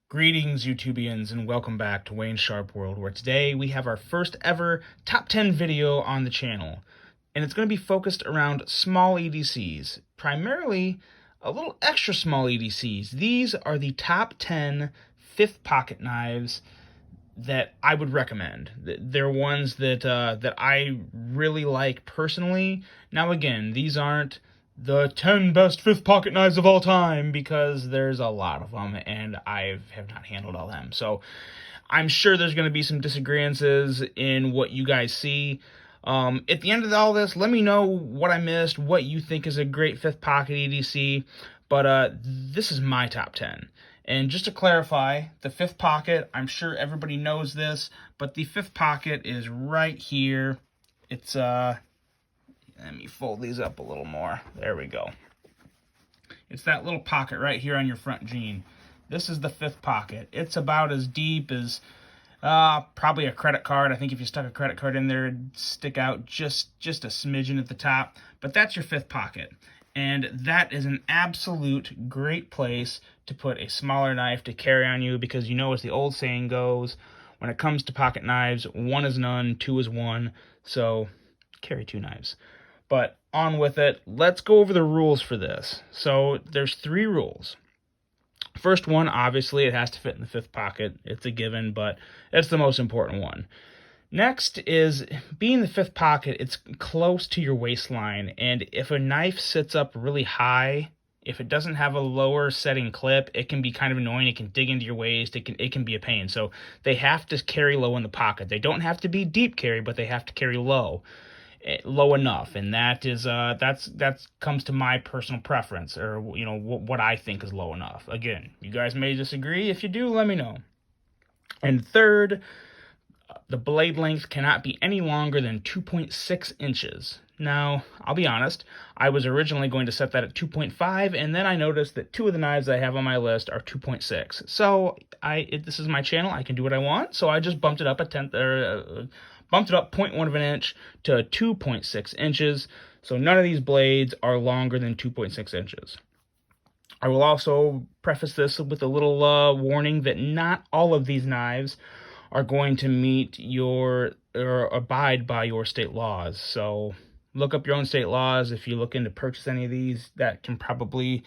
Greetings, YouTubians, and welcome back to Wayne's Sharp World, where today we have our first ever top 10 video on the channel. And it's going to be focused around small EDCs, primarily a little extra small EDCs. These are the top 10 fifth pocket knives that I would recommend. They're ones that I really like personally. Now again, these aren't the 10 best fifth pocket knives of all time, because there's a lot of them and I have not handled all them. So I'm sure there's going to be some disagreements in what you guys see. At the end of all this, let me know what I missed, what you think is a great fifth pocket EDC. But this is my top 10. And just to clarify, the fifth pocket, I'm sure everybody knows this, but the fifth pocket is right here. It's let me fold these up a little more. There we go. It's that little pocket right here on your front jean. This is the fifth pocket. It's about as deep as probably a credit card. I think if you stuck a credit card in there, it'd stick out just a smidgen at the top. But that's your fifth pocket. And that is an absolute great place to put a smaller knife to carry on you, because you know, as the old saying goes, when it comes to pocket knives, one is none, two is one. So carry two knives. But on with it, let's go over the rules for this. So there's 3 rules. First one, obviously, it has to fit in the fifth pocket. It's a given, but it's the most important one. Next is, being the fifth pocket, it's close to your waistline, and if a knife sits up really high, if it doesn't have a lower setting clip, it can be kind of annoying. It can dig into your waist. It can be a pain. So they have to carry low in the pocket. They don't have to be deep carry, but they have to carry low enough, and that is that comes to my personal preference, or you know, what I think is low enough. Again, you guys may disagree. If you do, let me know. And third, the blade length cannot be any longer than 2.6 inches. Now, I'll be honest, I was originally going to set that at 2.5, and then I noticed that 2 of the knives I have on my list are 2.6. So this is my channel, I can do what I want, so I just bumped it up bumped it up 0.1 of an inch to 2.6 inches. So none of these blades are longer than 2.6 inches. I will also preface this with a little warning that not all of these knives are going to meet or abide by your state laws. So look up your own state laws. If you look into purchase any of these, that can probably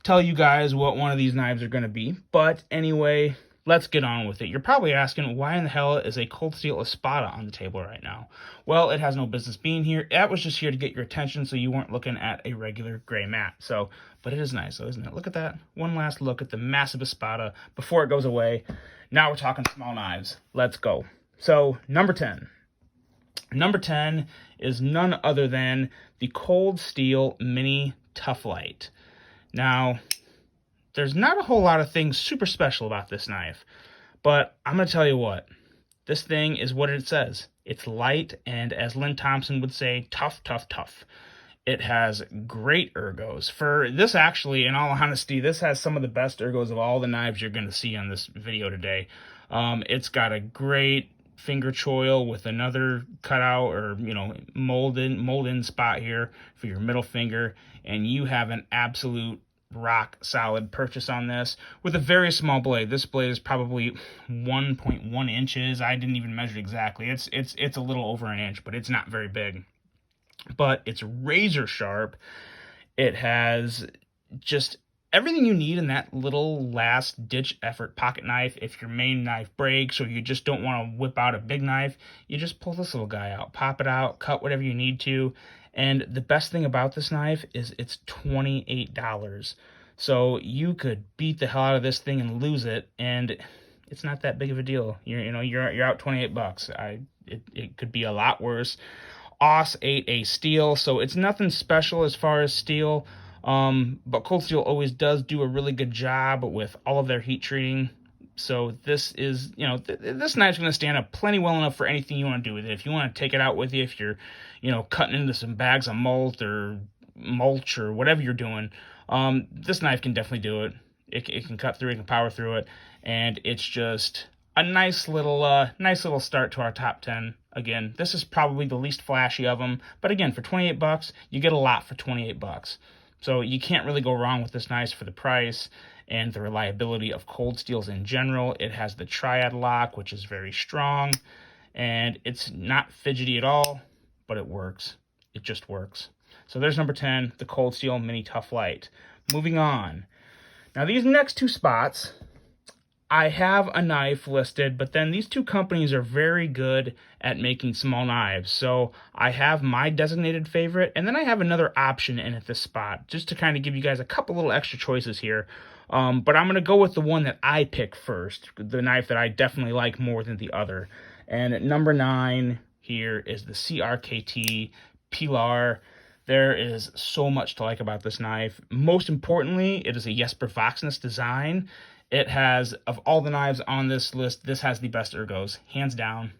tell you guys what one of these knives are going to be. But anyway, let's get on with it. You're probably asking, why in the hell is a cold steel Espada on the table right now? Well, it has no business being here. That was just here to get your attention so you weren't looking at a regular gray mat. So, but it is nice, though, isn't it? Look at that. One last look at the massive Espada before it goes away. Now we're talking small knives. Let's go. So, number 10. Number 10 is none other than the Cold Steel Mini Tough Light. Now, there's not a whole lot of things super special about this knife, but I'm going to tell you what. This thing is what it says. It's light, and as Lynn Thompson would say, tough, tough, tough. It has great ergos. For this, actually, in all honesty, this has some of the best ergos of all the knives you're going to see on this video today. It's got a great finger choil with another cutout, or you know, mold in spot here for your middle finger, and you have an absolute rock solid purchase on this with a very small blade. This blade is probably 1.1 inches. I didn't even measure exactly. It's a little over an inch, but it's not very big. But it's razor sharp. It has just everything you need in that little last ditch effort pocket knife. If your main knife breaks, or you just don't want to whip out a big knife, you just pull this little guy out, pop it out, cut whatever you need to. And the best thing about this knife is it's $28. So you could beat the hell out of this thing and lose it, and it's not that big of a deal. You're out $28. It could be a lot worse. AUS 8A steel, so it's nothing special as far as steel. But Cold Steel always does do a really good job with all of their heat treating. So this is, this knife's going to stand up plenty well enough for anything you want to do with it. If you want to take it out with you, if you're, cutting into some bags of mulch or whatever you're doing, this knife can definitely do it. It can cut through, it can power through it, and it's just a nice little start to our top 10. Again, this is probably the least flashy of them, but again, for $28, you get a lot for $28. So you can't really go wrong with this knife for the price. and the reliability of cold steels in general. It has the triad lock, which is very strong, and it's not fidgety at all, but it works. It just works. So there's number 10, the Cold Steel Mini Tough Light. Moving on. Now these next two spots, I have a knife listed, but then these two companies are very good at making small knives. So I have my designated favorite, and then I have another option in at this spot, just to kind of give you guys a couple little extra choices here. But I'm going to go with the one that I pick first, the knife that I definitely like more than the other. And at number 9 here is the CRKT Pilar. There is so much to like about this knife. Most importantly, it is a Jesper Voxnäs design. It has, of all the knives on this list, this has the best ergos, hands down.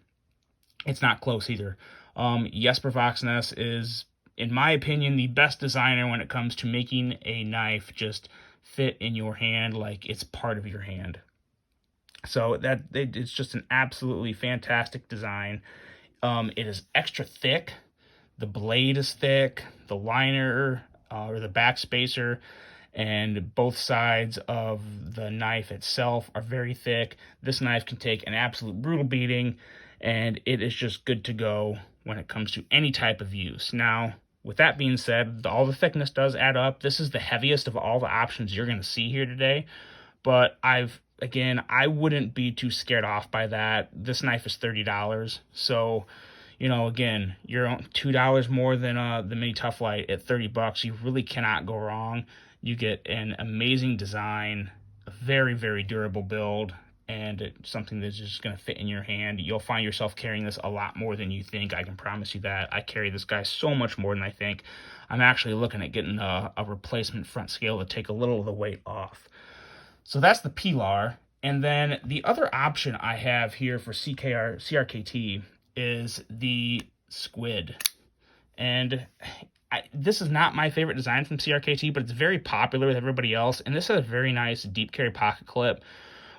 It's not close either. Jesper Voxnäs is, in my opinion, the best designer when it comes to making a knife just fit in your hand like it's part of your hand. So it's just an absolutely fantastic design. It is extra thick. The blade is thick, the liner or the back spacer, and both sides of the knife itself are very thick. This knife can take an absolute brutal beating, and it is just good to go when it comes to any type of use. Now, with that being said, all the thickness does add up. This is the heaviest of all the options you're going to see here today, but I wouldn't be too scared off by that. This knife is $30, so again, you're $2 more than the Mini Tough Light at $30. You really cannot go wrong. You get an amazing design, a very, very durable build, and it's something that's just going to fit in your hand. You'll find yourself carrying this a lot more than you think. I can promise you that. I carry this guy so much more than I think. I'm actually looking at getting a replacement front scale to take a little of the weight off. So that's the Pilar. And then the other option I have here for CRKT is the Squid. And this is not my favorite design from CRKT, but it's very popular with everybody else. And this has a very nice deep carry pocket clip,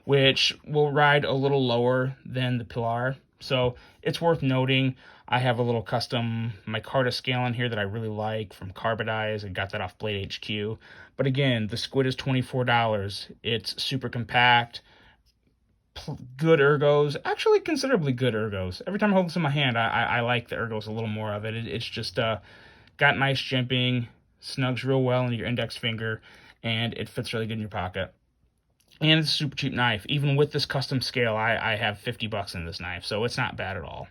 which will ride a little lower than the Pilar. So it's worth noting. I have a little custom micarta scale in here that I really like from Carbodize. I got that off Blade HQ. But again, the Squid is $24. It's super compact, good ergos, actually considerably good ergos. Every time I hold this in my hand, I like the ergos a little more of it. It's just got nice jimping, snugs real well in your index finger, and it fits really good in your pocket. And it's a super cheap knife. Even with this custom scale, I have $50 in this knife, so it's not bad at all.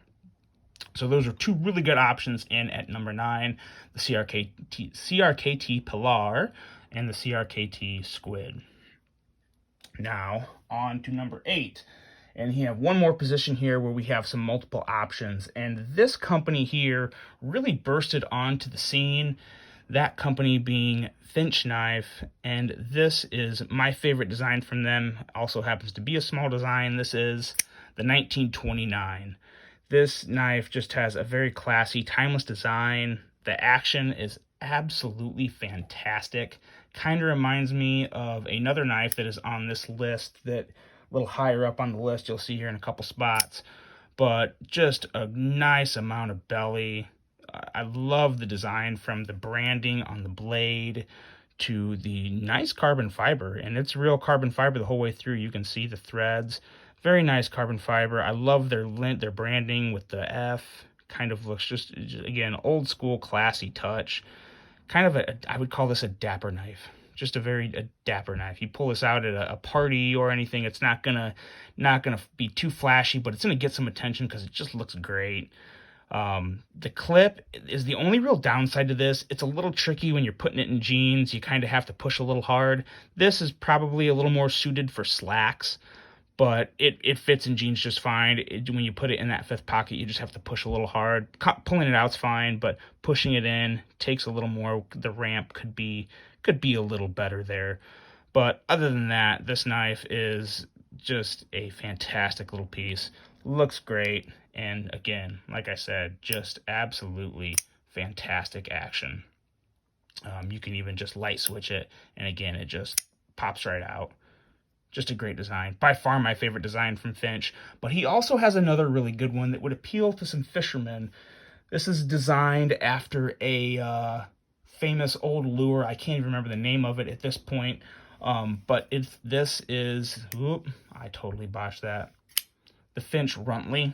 So those are two really good options in at number 9, the CRKT Pilar and the CRKT Squid. Now, on to number 8. And we have one more position here where we have some multiple options. And this company here really bursted onto the scene, that company being Finch Knife. And this is my favorite design from them. Also happens to be a small design. This is the 1929. This knife just has a very classy, timeless design. The action is absolutely fantastic. Kind of reminds me of another knife that is on this list, that a little higher up on the list you'll see here in a couple spots, but just a nice amount of belly. I love the design, from the branding on the blade to the nice carbon fiber, and it's real carbon fiber the whole way through. You can see the threads. Very nice carbon fiber. I love their branding with the F. Kind of looks just again, old school, classy touch. Kind of I would call this a dapper knife. Just a dapper knife. You pull this out at a party or anything, it's not gonna be too flashy, but it's gonna get some attention because it just looks great. The clip is the only real downside to this. It's a little tricky when you're putting it in jeans. You kind of have to push a little hard. This is probably a little more suited for slacks, but it fits in jeans just fine. When you put it in that fifth pocket, you just have to push a little hard. Pulling it out's fine, but pushing it in takes a little more. The ramp could be a little better there. But other than that, this knife is just a fantastic little piece. Looks great, and again, like I said, just absolutely fantastic action. You can even just light switch it, and again, it just pops right out. Just a great design. By far my favorite design from Finch. But he also has another really good one that would appeal to some fishermen. This is designed after a famous old lure. I can't even remember the name of it at this point. But this is, I totally botched that. The Finch Runtley.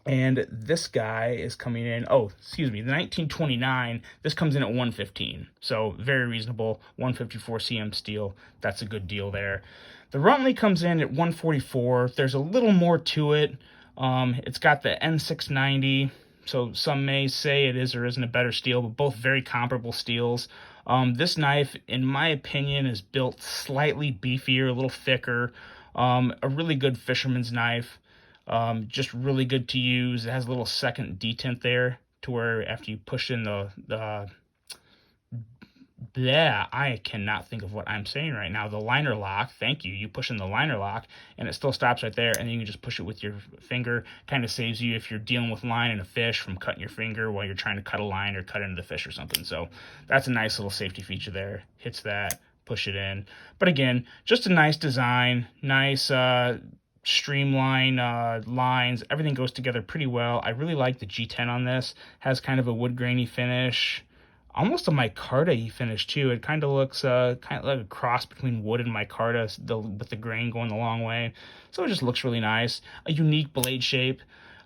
And this guy is coming in, the 1929, this comes in at $115. So very reasonable, 154 cm steel. That's a good deal there. The Runtley comes in at $144. There's a little more to it. It's got the N690. So some may say it is or isn't a better steel, but both very comparable steels. This knife, in my opinion, is built slightly beefier, a little thicker. A really good fisherman's knife. Just really good to use. It has a little second detent there to where after you push in I cannot think of what I'm saying right now. The liner lock, thank you. You push in the liner lock and it still stops right there, and then you can just push it with your finger. Kind of saves you if you're dealing with line and a fish from cutting your finger while you're trying to cut a line or cut into the fish or something. So that's a nice little safety feature there. Hits that, push it in. But again, just a nice design, nice streamline lines. Everything goes together pretty well. I really like the G10 on this. Has kind of a wood grainy finish, almost a micarta finish too. It kind of looks kind of like a cross between wood and micarta, with the grain going the long way. So it just looks really nice. A unique blade shape,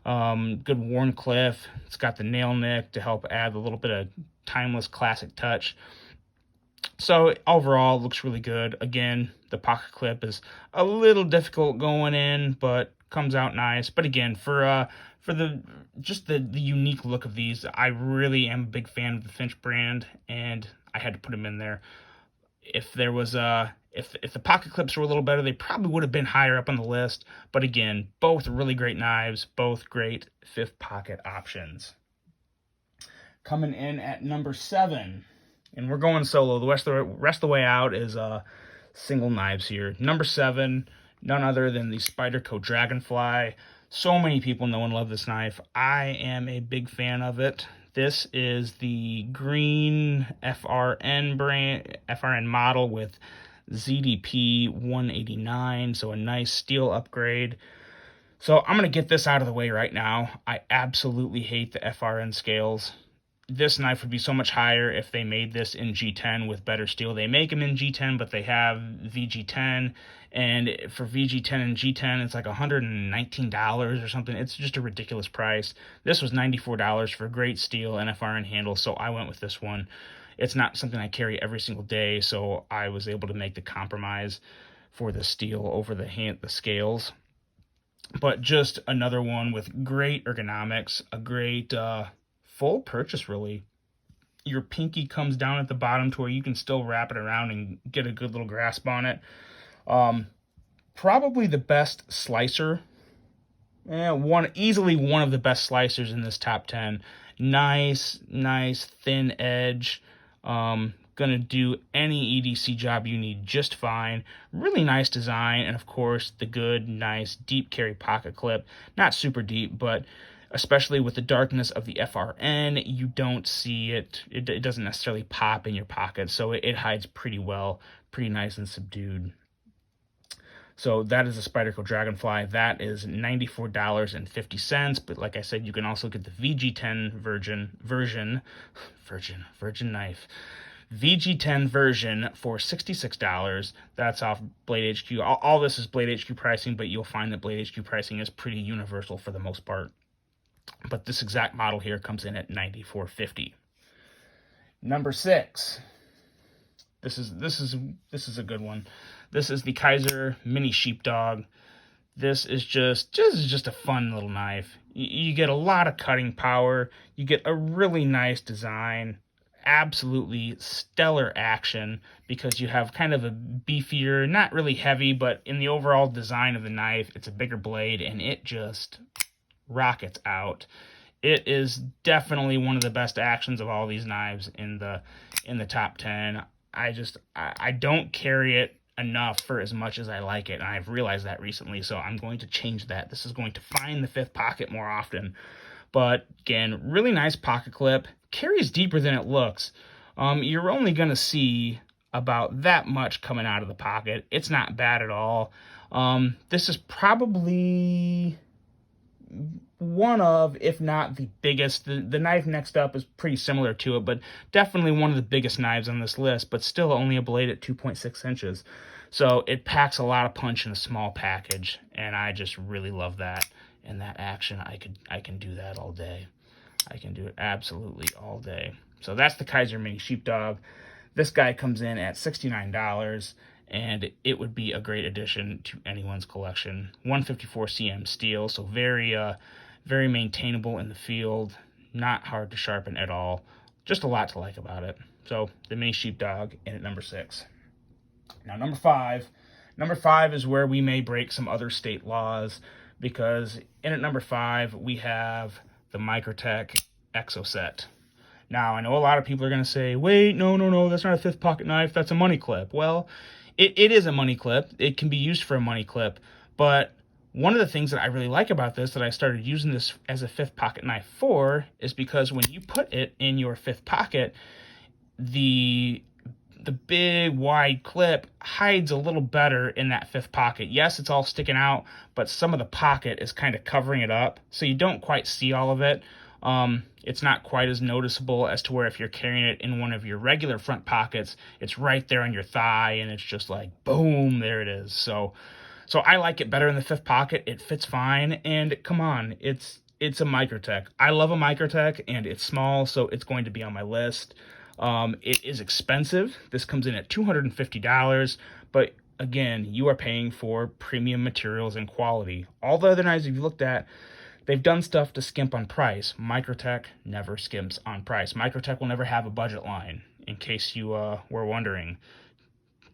good worn cliff. It's got the nail nick to help add a little bit of timeless classic touch. So overall, it looks really good. Again, the pocket clip is a little difficult going in, but comes out nice. But again, for the unique look of these, I really am a big fan of the Finch brand, and I had to put them in there. If there was if the pocket clips were a little better, they probably would have been higher up on the list. But again, both really great knives, both great fifth pocket options. Coming in at number 7. And we're going solo. The rest of the way out is single knives here. Number 7, none other than the Spyderco Dragonfly. So many people know and love this knife. I am a big fan of it. This is the green FRN model with ZDP 189, so a nice steel upgrade. So I'm going to get this out of the way right now. I absolutely hate the FRN scales. This knife would be so much higher if they made this in G10 with better steel. They make them in G10, but they have VG10, and for VG10 and G10, it's like $119 or something. It's just a ridiculous price. This was $94 for great steel and FRN handle, so I went with this one. It's not something I carry every single day, so I was able to make the compromise for the steel over the scales. But just another one with great ergonomics, a great full purchase, really. Your pinky comes down at the bottom to where you can still wrap it around and get a good little grasp on it. Probably the best slicer. Easily one of the best slicers in this top 10. Nice thin edge. Gonna do any EDC job you need just fine. Really nice design, and of course the good, nice, deep carry pocket clip. Not super deep, but especially with the darkness of the FRN, you don't see it. It doesn't necessarily pop in your pocket, so it hides pretty well, pretty nice and subdued. So that is a Spyderco Dragonfly. That is $94.50. But like I said, you can also get the VG10 virgin knife. VG10 version for $66. That's off Blade HQ. All this is Blade HQ pricing, but you'll find that Blade HQ pricing is pretty universal for the most part. But this exact model here comes in at $94.50. Number 6. This is a good one. This is the Kaiser Mini Sheepdog. This is just a fun little knife. You get a lot of cutting power. You get a really nice design. Absolutely stellar action because you have kind of a beefier, not really heavy, but in the overall design of the knife, it's a bigger blade and it just rockets out. It is definitely one of the best actions of all these knives in the top 10. I don't carry it enough for as much as I like it, and I've realized that recently, so I'm going to change that. This is going to find the fifth pocket more often. But again, really nice pocket clip. Carries deeper than it looks. You're only going to see about that much coming out of the pocket. It's not bad at all. This is probably one of, if not the biggest. The knife next up is pretty similar to it, but definitely one of the biggest knives on this list, but still only a blade at 2.6 inches. So it packs a lot of punch in a small package, and I just really love that. And that action, I can do that all day. I can do it absolutely all day. So that's the Kaiser Mini Sheepdog. This guy comes in at $69, and it would be a great addition to anyone's collection. 154 cm steel, so very maintainable in the field, not hard to sharpen at all. Just a lot to like about it. So the Mini Sheepdog in at number 6. Now number 5. Number 5 is where we may break some other state laws, because in at number 5 we have the Microtech Exo set. Now, I know a lot of people are going to say, wait, no, that's not a fifth pocket knife, that's a money clip. Well, it is a money clip. It can be used for a money clip, but one of the things that I really like about this, that I started using this as a fifth pocket knife for, is because when you put it in your fifth pocket, the big wide clip hides a little better in that fifth pocket. Yes, it's all sticking out, but some of the pocket is kind of covering it up, so you don't quite see all of it. It's not quite as noticeable as to where if you're carrying it in one of your regular front pockets, it's right there on your thigh, and it's just like, boom, there it is. So I like it better in the fifth pocket. It fits fine, and come on, it's a Microtech. I love a Microtech, and it's small, so it's going to be on my list. It is expensive. This comes in at $250, but again, you are paying for premium materials and quality. All the other knives you've looked at, they've done stuff to skimp on price. Microtech never skimps on price. Microtech will never have a budget line, in case you were wondering.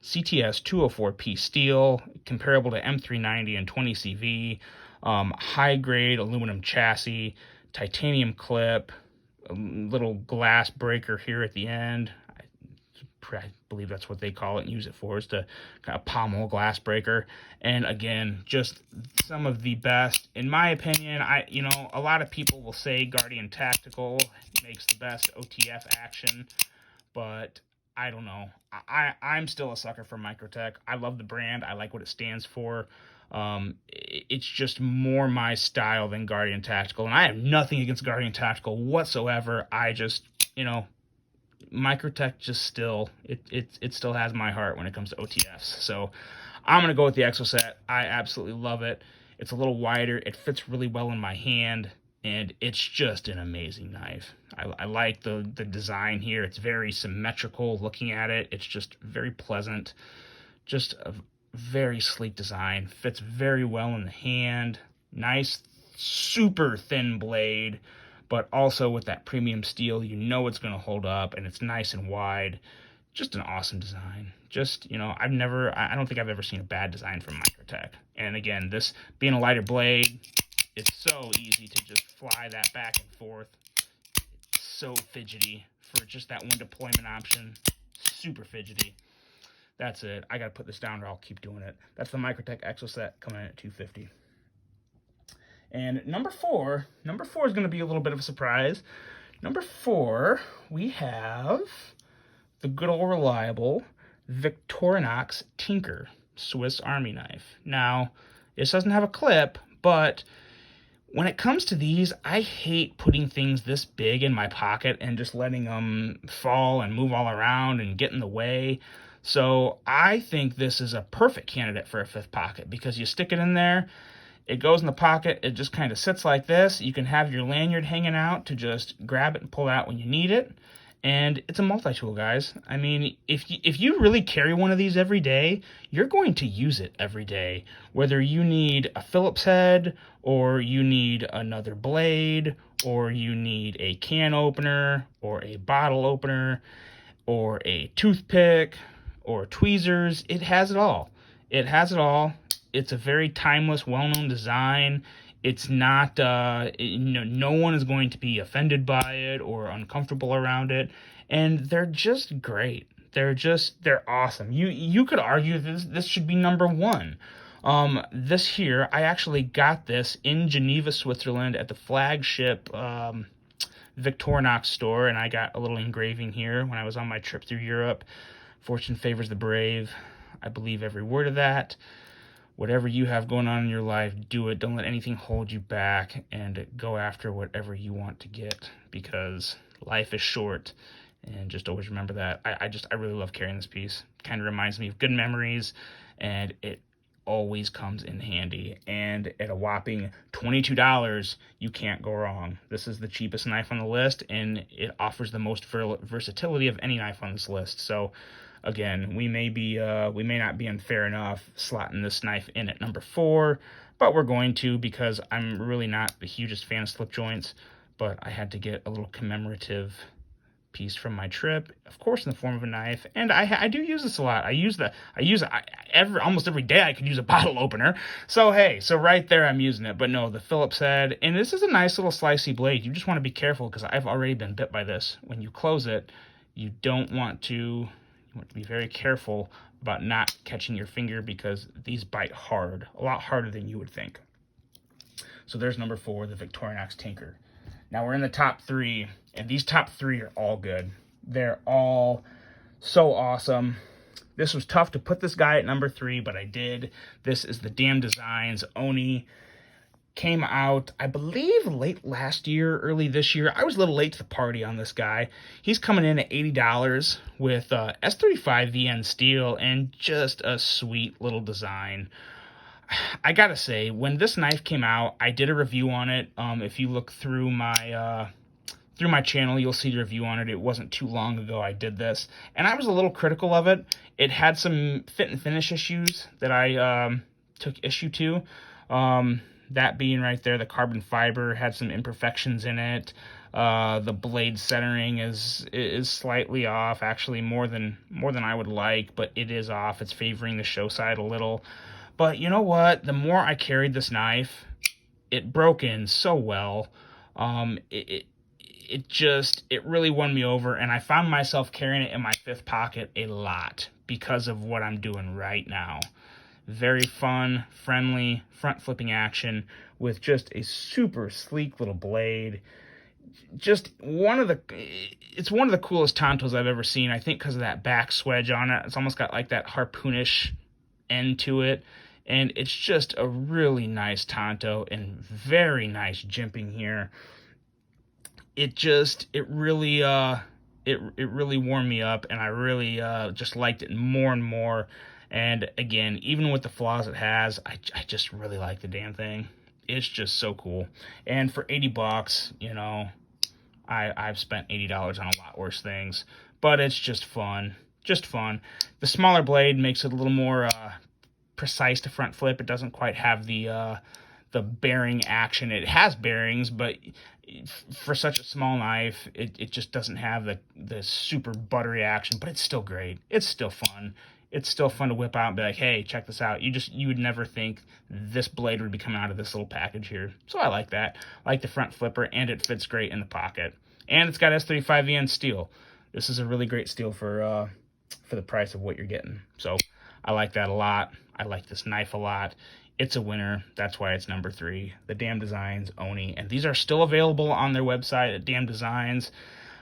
CTS 204P steel, comparable to M390 and 20CV, high-grade aluminum chassis, titanium clip, a little glass breaker here at the end. I believe that's what they call it and use it for, is to kind of pommel glass breaker. And again, just some of the best, in my opinion. A lot of people will say Guardian Tactical makes the best OTF action, but I don't know. I'm still a sucker for Microtech. I love the brand. I like what it stands for. It's just more my style than Guardian Tactical, and I have nothing against Guardian Tactical whatsoever. I just, Microtech just still, it still has my heart when it comes to OTFs. So I'm going to go with the Exo set. I absolutely love it. It's a little wider. It fits really well in my hand, and it's just an amazing knife. I like the design here. It's very symmetrical looking at it. It's just very pleasant. Just a very sleek design. Fits very well in the hand. Nice, super thin blade, but also with that premium steel, it's going to hold up, and it's nice and wide. Just an awesome design. Just, I don't think I've ever seen a bad design from Microtech. And again, this being a lighter blade, it's so easy to just fly that back and forth. It's so fidgety for just that one deployment option. Super fidgety. That's it. I got to put this down or I'll keep doing it. That's the Microtech Exo set coming in at $250. And number 4 is going to be a little bit of a surprise. Number 4, we have the good old reliable Victorinox Tinker Swiss Army knife. Now, this doesn't have a clip, but when it comes to these, I hate putting things this big in my pocket and just letting them fall and move all around and get in the way. So I think this is a perfect candidate for a fifth pocket, because you stick it in there, it goes in the pocket, it just kind of sits like this. You can have your lanyard hanging out to just grab it and pull it out when you need it. And it's a multi-tool, guys. I mean, if you really carry one of these every day, you're going to use it every day. Whether you need a Phillips head, or you need another blade, or you need a can opener, or a bottle opener, or a toothpick, or tweezers, it has it all. It has it all. It's a very timeless, well-known design. It's not, no one is going to be offended by it or uncomfortable around it. And they're just great. They're awesome. You could argue this should be number 1. This here, I actually got this in Geneva, Switzerland at the flagship Victorinox store, and I got a little engraving here when I was on my trip through Europe. Fortune favors the brave. I believe every word of that. whatever you have going on in your life, do it. Don't let anything hold you back, and go after whatever you want to get, because life is short. And just always remember that. I really love carrying this piece. Kind of reminds me of good memories, and it always comes in handy. And at a whopping $22, you can't go wrong. This is the cheapest knife on the list, and it offers the most versatility of any knife on this list. So again, we may not be unfair enough slotting this knife in at number 4, but we're going to, because I'm really not the hugest fan of slip joints, but I had to get a little commemorative piece from my trip, of course, in the form of a knife. And I do use this a lot. I use it almost every day. I could use a bottle opener. So hey, so right there I'm using it. But no, the Phillips head, and this is a nice little slicey blade. You just want to be careful, because I've already been bit by this. When you close it, you want to be very careful about not catching your finger, because these bite hard, a lot harder than you would think. So there's number 4, the Victorinox Tinker. Now we're in the top 3, and these top 3 are all good. They're all so awesome. This was tough to put this guy at number 3, but I did. This is the damn Designs Oni. Came out, I believe, late last year, early this year. I was a little late to the party on this guy. He's coming in at $80 with S35 VN steel and just a sweet little design. I gotta say, when this knife came out, I did a review on it. If you look through my channel, you'll see the review on it. It wasn't too long ago I did this, and I was a little critical of it. It had some fit and finish issues that I took issue to. That being right there, the carbon fiber had some imperfections in it. The blade centering is slightly off, actually more than I would like, but it is off. It's favoring the show side a little. But you know what? The more I carried this knife, it broke in so well. It really won me over, and I found myself carrying it in my 5th pocket a lot because of what I'm doing right now. Very fun, friendly, front flipping action with just a super sleek little blade. It's one of the coolest Tontos I've ever seen, I think, because of that back swedge on it. It's almost got like that harpoonish end to it. And it's just a really nice Tonto and very nice jimping here. It really warmed me up, and I really just liked it more and more. And again, even with the flaws it has, I just really like the damn thing. It's just so cool. And for $80, you know, I've spent $80 on a lot worse things, but it's just fun. Just fun. The smaller blade makes it a little more precise to front flip. It doesn't quite have the bearing action. It has bearings, but for such a small knife, it just doesn't have the super buttery action, but it's still great. It's still fun. It's still fun to whip out and be like, hey, check this out. You would never think this blade would be coming out of this little package here. So I like that. I like the front flipper, and it fits great in the pocket. And it's got S35 VN steel. This is a really great steel for the price of what you're getting. So I like that a lot. I like this knife a lot. It's a winner. That's why it's number 3. The Damn Designs Oni. And these are still available on their website at Damn Designs.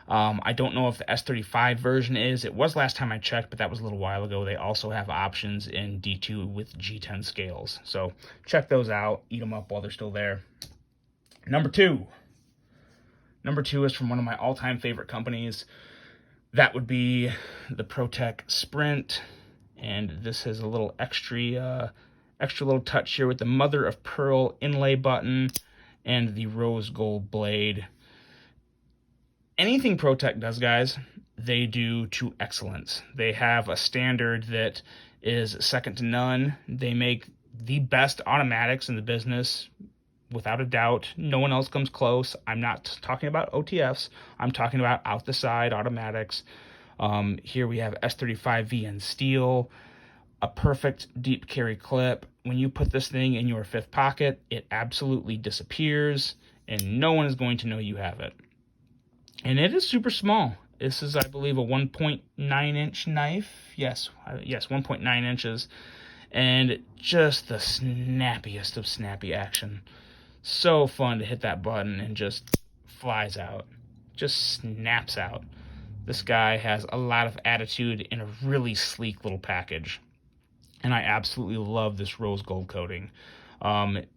I don't know if the S35 version is. It was last time I checked, but that was a little while ago. They also have options in D2 with G10 scales. So check those out. Eat them up while they're still there. Number 2. Number 2 is from one of my all-time favorite companies. That would be the Protec Sprint. And this has a little extra little touch here with the mother of pearl inlay button and the rose gold blade. Anything Protec does, guys, they do to excellence. They have a standard that is second to none. They make the best automatics in the business, without a doubt. No one else comes close. I'm not talking about OTFs. I'm talking about out-the-side automatics. Here we have S35 VN steel, a perfect deep carry clip. When you put this thing in your 5th pocket, it absolutely disappears, and no one is going to know you have it. And it is super small. This is, I believe, a 1.9 inch knife. Yes, 1.9 inches. And just the snappiest of snappy action. So fun to hit that button and just flies out. Just snaps out. This guy has a lot of attitude in a really sleek little package. and I absolutely love this rose gold coating.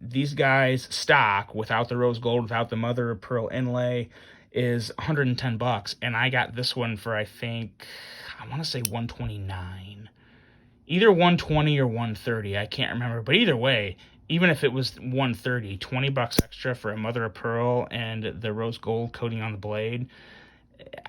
These guys stock without the rose gold, without the mother of pearl inlay, is $110, and I got this one for, I think, I want to say $129, either $120 or $130. I can't remember, but either way, even if it was $130, $20 extra for a mother of pearl and the rose gold coating on the blade,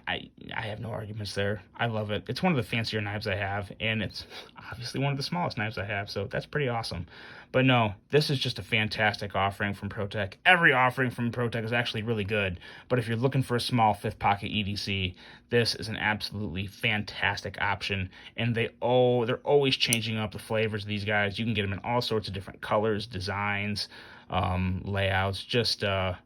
I have no arguments there. I love it. It's one of the fancier knives I have, and it's obviously one of the smallest knives I have, so that's pretty awesome. But no, this is just a fantastic offering from Protec. Every offering from Protec is actually really good, but if you're looking for a small fifth pocket EDC, this is an absolutely fantastic option, and they're always changing up the flavors of these guys. You can get them in all sorts of different colors, designs, layouts, just a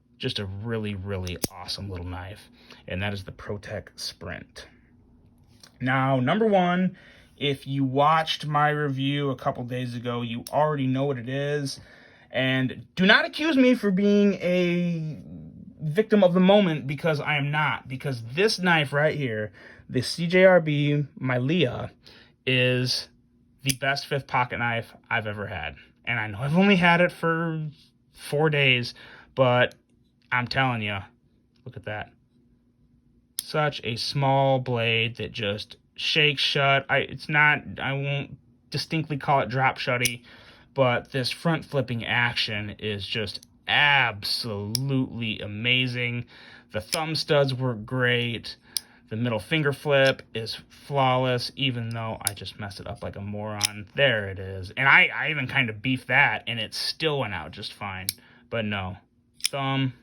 really, really awesome little knife, and that is the Protec Sprint. Now, number one, if you watched my review a couple days ago, you already know what it is, and do not accuse me for being a victim of the moment, because I am not, because this knife right here, the CJRB Mylea, is the best fifth pocket knife I've ever had. And I know I've only had it for 4 days, but I'm telling you, look at that. Such a small blade that just shakes shut. I won't distinctly call it drop shutty, but this front flipping action is just absolutely amazing. The thumb studs work great. The middle finger flip is flawless, even though I just messed it up like a moron. There it is. And I even kind of beefed that, and it still went out just fine. But no. Thumb,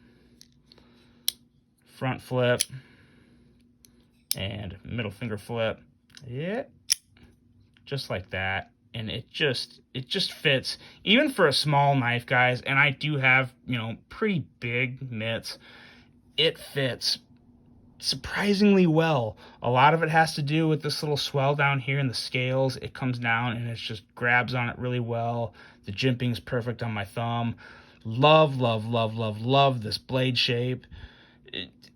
front flip, and middle finger flip. Yeah. Just like that. And it just fits, even for a small knife, guys. And I do have, pretty big mitts. It fits surprisingly well. A lot of it has to do with this little swell down here in the scales. It comes down and it just grabs on it really well. The jimping's perfect on my thumb. Love, love, love, love, love this blade shape.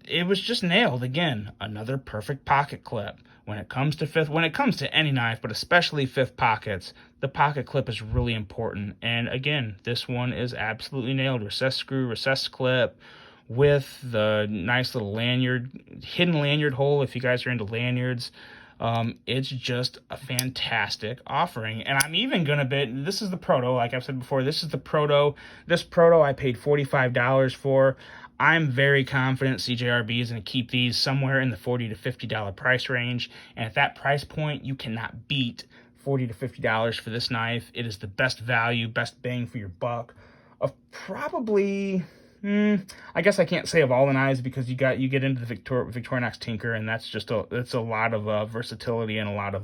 It was just nailed. Again, another perfect pocket clip. When it comes to any knife, but especially fifth pockets, the pocket clip is really important. And again, this one is absolutely nailed. Recessed screw, recessed clip, with the nice little lanyard, hidden lanyard hole if you guys are into lanyards. It's just a fantastic offering. And I'm even going to bid, this is the Proto, like I've said before, this is the Proto. This Proto I paid $45 for. I'm very confident CJRB is going to keep these somewhere in the $40 to $50 price range. And at that price point, you cannot beat $40 to $50 for this knife. It is the best value, best bang for your buck of probably... I guess I can't say of all the knives, because you get into the Victorinox Tinker, and that's a lot of versatility and a lot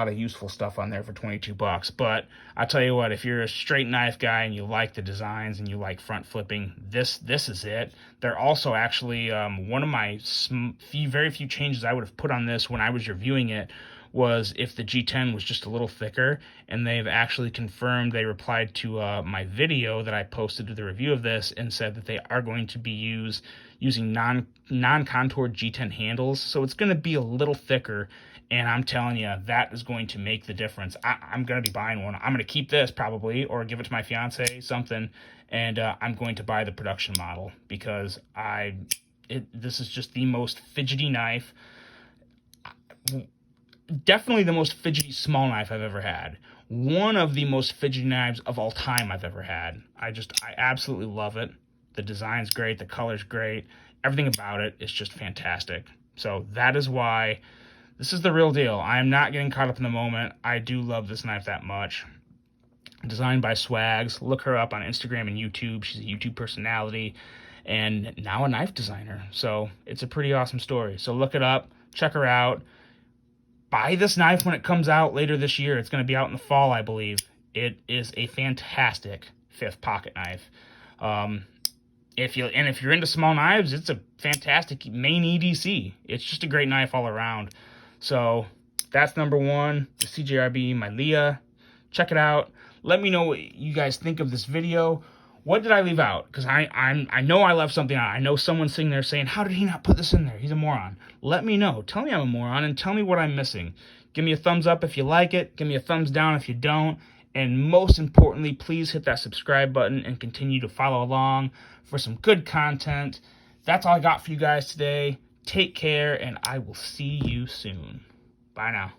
of useful stuff on there for $22. But I tell you what, if you're a straight knife guy and you like the designs and you like front flipping, this is it. They're also actually one of my very few changes I would have put on this when I was reviewing it was if the G10 was just a little thicker, and they've actually confirmed, they replied to my video that I posted to the review of this and said that they are going to be using non-contoured G10 handles, so it's going to be a little thicker, and I'm telling you, that is going to make the difference. I'm going to be buying one. I'm going to keep this probably, or give it to my fiance, something, and I'm going to buy the production model, because this is just the most fidgety knife. Definitely the most fidgety small knife I've ever had. One of the most fidgety knives of all time I've ever had. I absolutely love it. The design's great. The color's great. Everything about it is just fantastic. So that is why this is the real deal. I am not getting caught up in the moment. I do love this knife that much. Designed by Swags. Look her up on Instagram and YouTube. She's a YouTube personality and now a knife designer. So it's a pretty awesome story. So look it up. Check her out. Buy this knife when it comes out later this year. It's going to be out in the fall, I believe. It is a fantastic fifth pocket knife. If you're into small knives, it's a fantastic main EDC. It's just a great knife all around. So that's number one, the CJRB Mylea. Check it out. Let me know what you guys think of this video. What did I leave out? Because I know I left something out. I know someone's sitting there saying, how did he not put this in there? He's a moron. Let me know. Tell me I'm a moron, and tell me what I'm missing. Give me a thumbs up if you like it. Give me a thumbs down if you don't. And most importantly, please hit that subscribe button and continue to follow along for some good content. That's all I got for you guys today. Take care, and I will see you soon. Bye now.